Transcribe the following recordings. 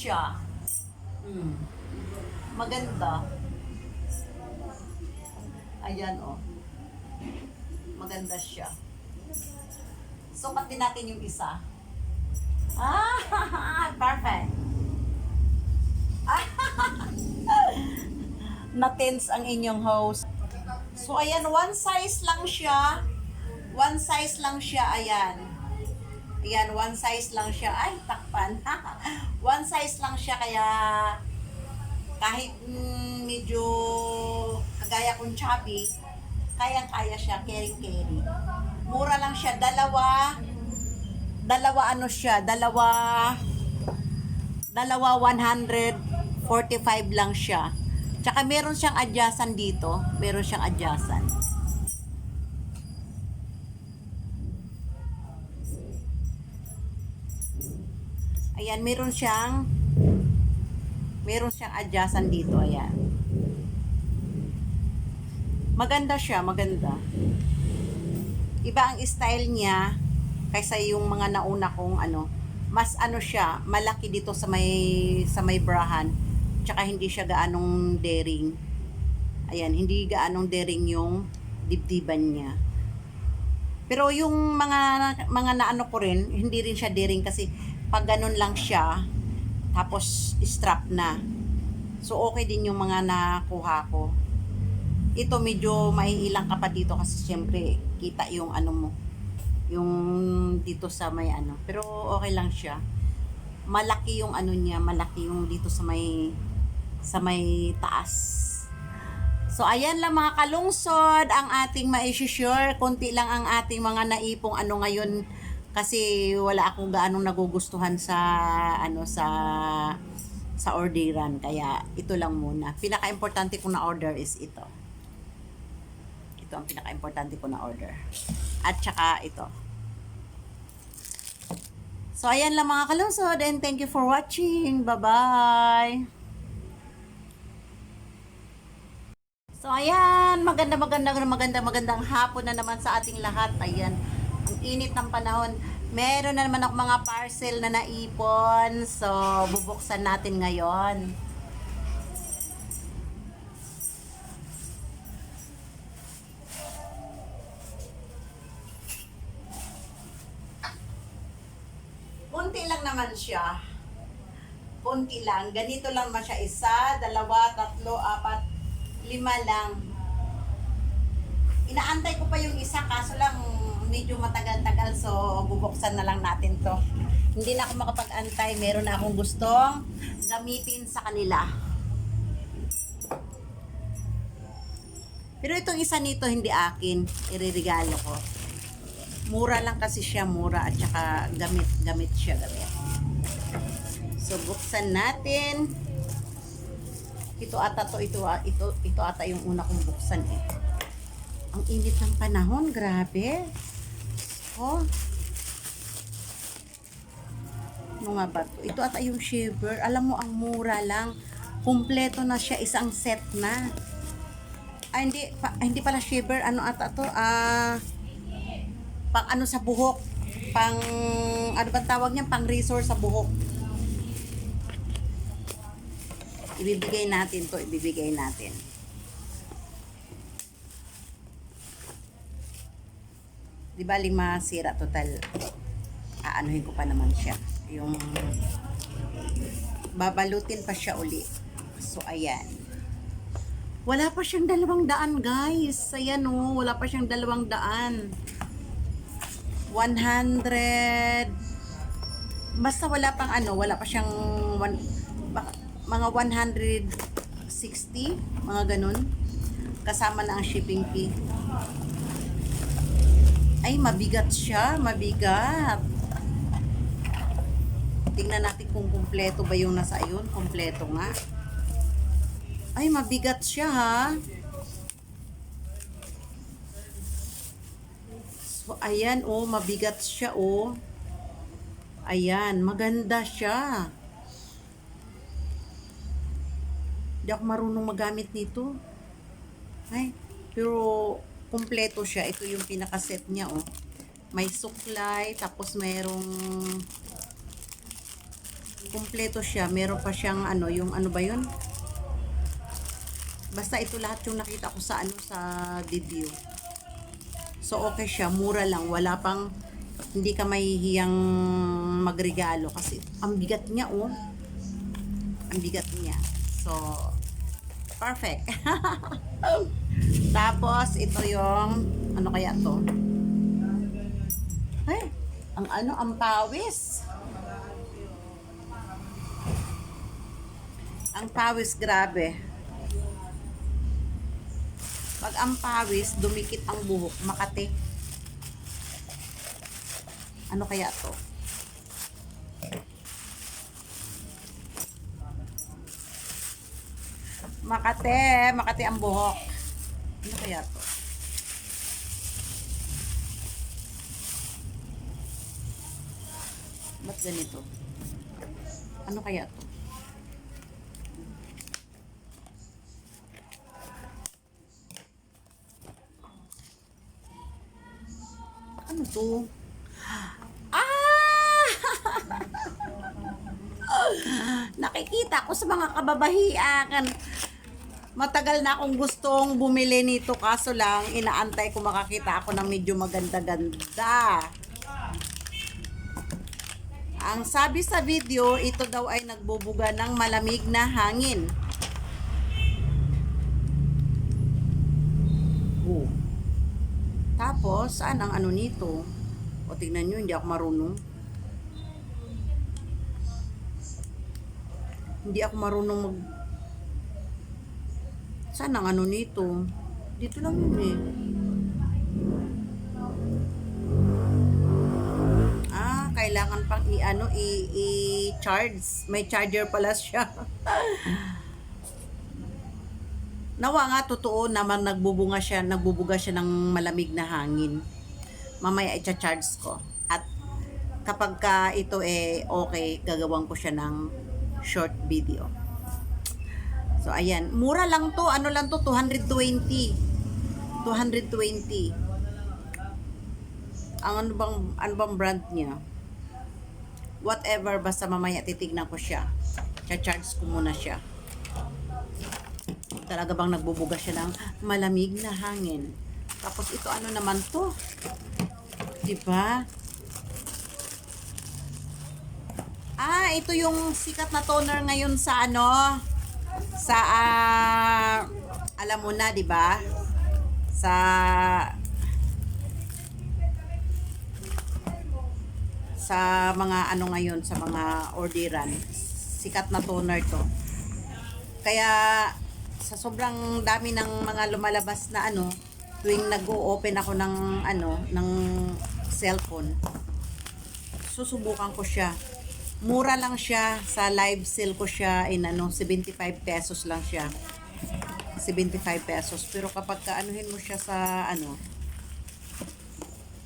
siya. Maganda. Ayan, oh. Maganda siya. Sukat din natin yung isa. Perfect. Na-tense ang inyong host. So, ayan, one size lang siya. One size lang siya, ayan. Ayan, one size lang siya. Ay, takpan. One size lang siya, kaya kahit medyo kagaya kong chubby, kayang-kaya siya, carry. Mura lang siya, dalawa ano siya, dalawa 145 lang siya. Tsaka meron siyang adjacent dito, meron siyang adjacent. Ayan, meron siyang adjacent dito, ayan. Maganda siya, maganda. Iba ang style niya kaysa yung mga nauna kong ano. Mas ano siya, malaki dito sa may brahan. Tsaka hindi siya gaanong daring. Ayan, hindi gaanong daring yung dibdiban niya. Pero yung mga naano ko rin, hindi rin siya daring kasi pag ganun lang siya, tapos strap na. So okay din yung mga nakuha ko. Ito medyo maiilang ka pa dito kasi syempre kita yung ano mo, yung dito sa may ano. Pero okay lang siya. Malaki yung ano niya, malaki yung dito sa may taas. So ayan lang mga kalungsod ang ating mai-share. Konti lang ang ating mga naipong ano ngayon kasi wala akong gaanong nagugustuhan sa ano sa orderan, kaya ito lang muna. Pinaka-importante kong na order is ito. Ito ang pinaka-importante ko na order. At saka ito. So ayan lang mga kalungsod, and thank you for watching. Bye-bye. So ayan, magandang hapon na naman sa ating lahat. Ayan, ang init ng panahon. Meron na naman ako mga parcel na naipon. So bubuksan natin ngayon. Kunti lang naman siya. Kunti lang. Ganito lang naman siya. 1, 2, 3, 4, 5 lang. Inaantay ko pa yung isa, kaso lang medyo matagal-tagal, so bubuksan na lang natin to. Hindi na ako makapag-antay, meron na akong gustong gamitin sa kanila. Pero itong isa nito hindi akin, iririgalo ko. Mura lang kasi siya, mura, at saka gamit siya. So buksan natin. Ito ata yung una kong buksan eh. Ang init ng panahon, grabe. Oh. Ano nga ba to? Ito ata yung shaver. Alam mo, ang mura lang. Kumpleto na siya, isang set na. Hindi pala shaver. Ano ata to? Pang ano sa buhok. Ano ba tawag niyan? Pang razor sa buhok. Ibibigay natin to, ibibigay natin. Di ba 5 sira total? Aanuhin ko pa naman siya. Yung babalutin pa siya uli. So ayan. Wala pa siyang 200, guys. Ayan oh, wala pa siyang 200. 100. Basta wala pang ano, wala pa siyang mga 160, mga ganun. Kasama na ang shipping fee. Ay, mabigat siya, mabigat. Tingnan natin kung kumpleto ba yung nasa ayun. Kumpleto nga. Ay, mabigat siya ha. So, ayan oh, mabigat siya oh. Ayan, maganda siya. Hindi ako marunong magamit nito. Ay, pero kumpleto siya. Ito yung pinaka-set niya, oh. May suklay, tapos mayroong Kumpleto siya. Meron pa siyang ano, yung ano ba yun? Basta ito lahat yung nakita ko sa ano, sa video. So okay siya, mura lang, wala pang, hindi ka mahihiyang magregalo kasi ang bigat niya, oh. Ang bigat niya. So perfect. Tapos ito yung ano kaya to? Ay, ang ano, ang pawis. Ang pawis, grabe. Pag ang pawis, dumikit ang buhok, Makati. Ano kaya to? Makati ang buhok. Ano kaya to? Ba't ganito? Ano kaya to? Ano to? Ah! Nakikita ko sa mga kababahian. Matagal na akong gustong bumili nito, kaso lang inaantay ko makakita ako ng medyo maganda-ganda. Ang sabi sa video, ito daw ay nagbubuga ng malamig na hangin. Oh. Tapos, saan ang ano nito? O tingnan nyo, hindi ako marunong. Hindi ako marunong mag... Saan ang ano nito? Dito lang yun eh. Ah, kailangan pang i-ano, i-charge. May charger pala siya. Nawa nga, totoo naman nagbubuga siya ng malamig na hangin. Mamaya i-charge ko. At kapag ka ito okay, gagawin ko siya ng short video. So ayan, mura lang to. Ano lang to? 220. 220. Ang ano bang brand niya? Whatever, basta mamaya titignan ko siya. Cha-charge ko muna siya. Talaga bang nagbubuga siya ng malamig na hangin. Tapos ito ano naman to? Diba? Ah, ito yung sikat na toner ngayon sa ano? Sa alam mo na, 'di ba? Sa mga ano ngayon, sa mga orderan. Sikat na toner 'to. Kaya sa sobrang dami ng mga lumalabas na ano, tuwing nag-o-open ako ng ano, ng cellphone, susubukan ko siya. Mura lang siya, sa live sale ko siya in ano, 75 pesos lang siya. 75 pesos. Pero kapag kaanuhin mo siya sa ano,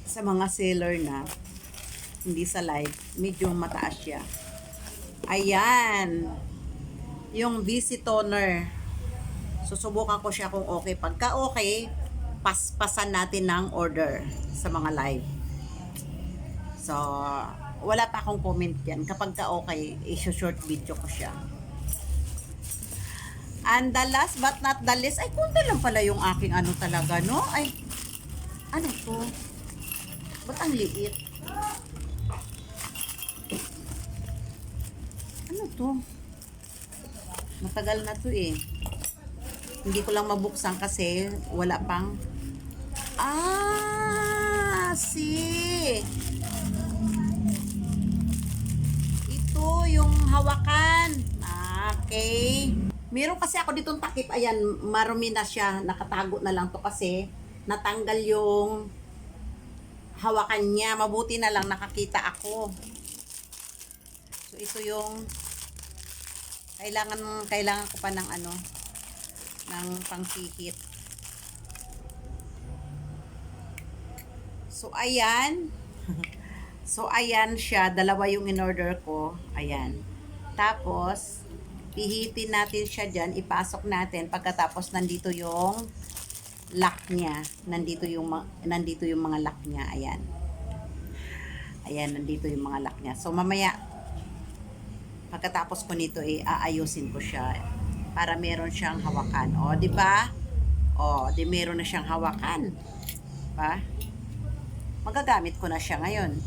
sa mga seller na, hindi sa live, medyo mataas siya. Ayan. Yung VC toner. Susubukan ko siya kung okay. Pagka okay, paspasan natin ng order sa mga live. So, wala pa akong comment yan. Kapag ka okay, i-short video ko siya. And the last but not the least, ay kunti lang pala yung aking ano talaga, no? Ay, ano to? Ba't ang liit? Ano to? Matagal na to eh. Hindi ko lang mabuksan kasi wala pang... Ah, see. Ito yung hawakan. Okay. Meron kasi ako ditong takip. Ayan, marumi na siya. Nakatago na lang to kasi natanggal yung hawakan niya. Mabuti na lang nakakita ako. So, ito yung kailangan ko pa ng ano, ng pangkikit. So, ayan. So, ayan siya. Dalawa yung in-order ko. Ayan. Tapos, pihitin natin siya dyan. Ipasok natin. Pagkatapos, nandito yung lock niya. Nandito yung mga lock niya. Ayan. Ayan, nandito yung mga lock niya. So, mamaya, Pagkatapos ko nito, aayusin ko siya para meron siyang hawakan. O, di ba? O, di meron na siyang hawakan. Ba? Magagamit ko na siya ngayon.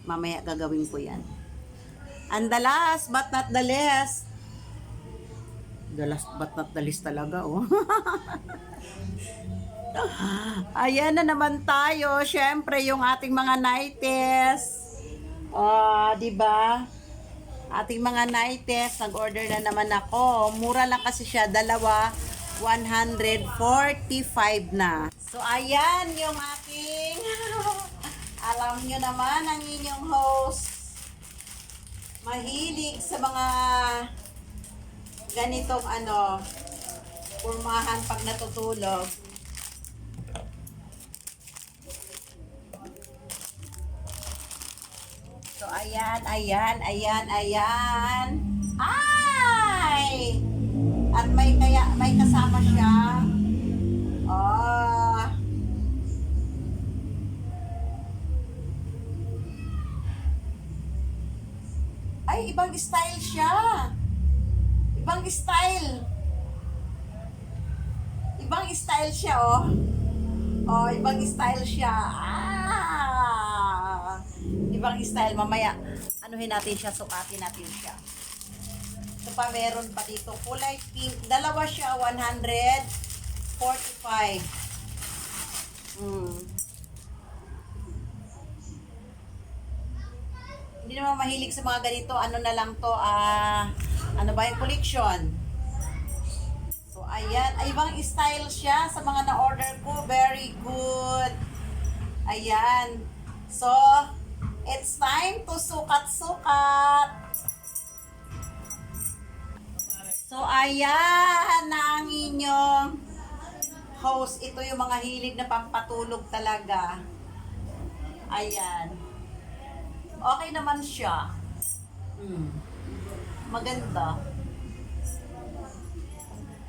Mamaya gagawin ko yan. And the last but not the least. The last but not the least talaga, oh. Ayan na naman tayo. Syempre, yung ating mga nighties. Di ba? Ating mga nighties, nag-order na naman ako. Mura lang kasi siya, dalawa, 145 na. So, ayan yung ating alam nyo naman, ang inyong host mahilig sa mga ganitong kurmahan pag natutulog. So, ayan. Ay! At may kasama siya. Ay, ibang style siya. Ibang style. Ibang style siya, oh. Oh, ibang style siya. Ibang style. Mamaya, anuhin natin siya, sukatin natin siya. Ito pa, meron pa dito. Kulay pink. Dalawa siya, 145. Hindi naman mahilig sa mga ganito. Ano na lang to, ano ba yung collection? So, ayan. Ay, ibang style siya sa mga na-order ko. Very good. Ayan. So, it's time to sukat-sukat. So, ayan na ang inyong host. Ito yung mga hilig na pampatulog talaga. Ayan. Okay naman siya. Maganda.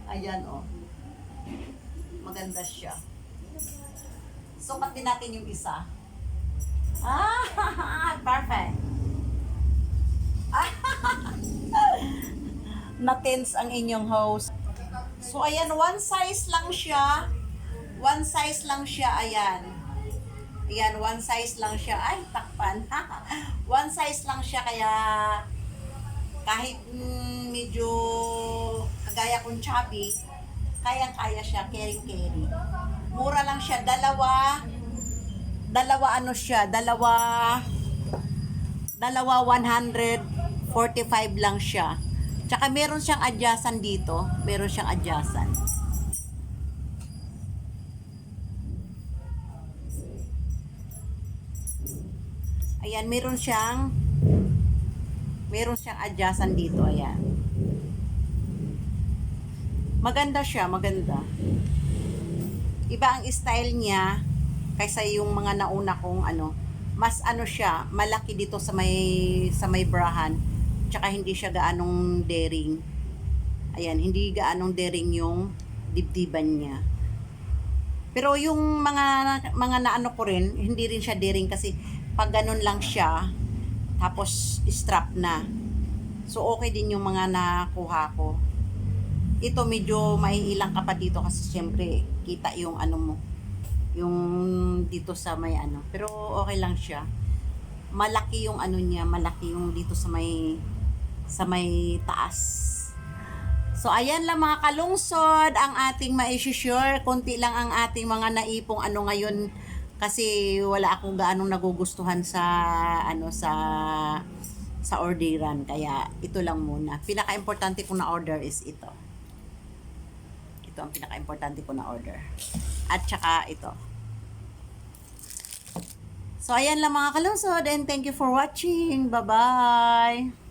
Ayan, oh. Maganda siya. Sukat din natin yung isa. Perfect. Na-tense ang inyong host. So, ayan, one size lang siya. One size lang siya, ayan. Ayan, one size lang siya. Ay, takpan. One size lang siya, kaya kahit medyo kagaya kong chubby, kayang-kaya siya, carry-carry. Mura lang siya, dalawa 145 lang siya. Tsaka meron siyang adjacent dito. Meron siyang adjacent. Ayan, meron siyang adjacent dito, ayan. Maganda siya, maganda. Iba ang style niya kaysa yung mga nauna kong mas siya, malaki dito sa may brahan. Tsaka hindi siya gaanong daring. Ayan, hindi gaanong daring yung dibdiban niya. Pero yung mga naano ko rin, hindi rin siya daring kasi pag ganun lang siya, tapos strap na. So, okay din yung mga nakuha ko. Ito medyo maiilang ka pa dito kasi syempre, kita yung mo, yung dito sa may Pero okay lang siya. Malaki yung niya, malaki yung dito sa may taas. So, ayan lang mga kalungsod ang ating ma-share. Konti lang ang ating mga naipong ngayon kasi wala akong gaanong nagugustuhan sa sa orderan, kaya ito lang muna. Pinaka-importante kong na-order is ito. Ito ang pinaka-importante ko na-order. At saka ito. So, ayan lang mga kalungsod, and thank you for watching. Bye-bye!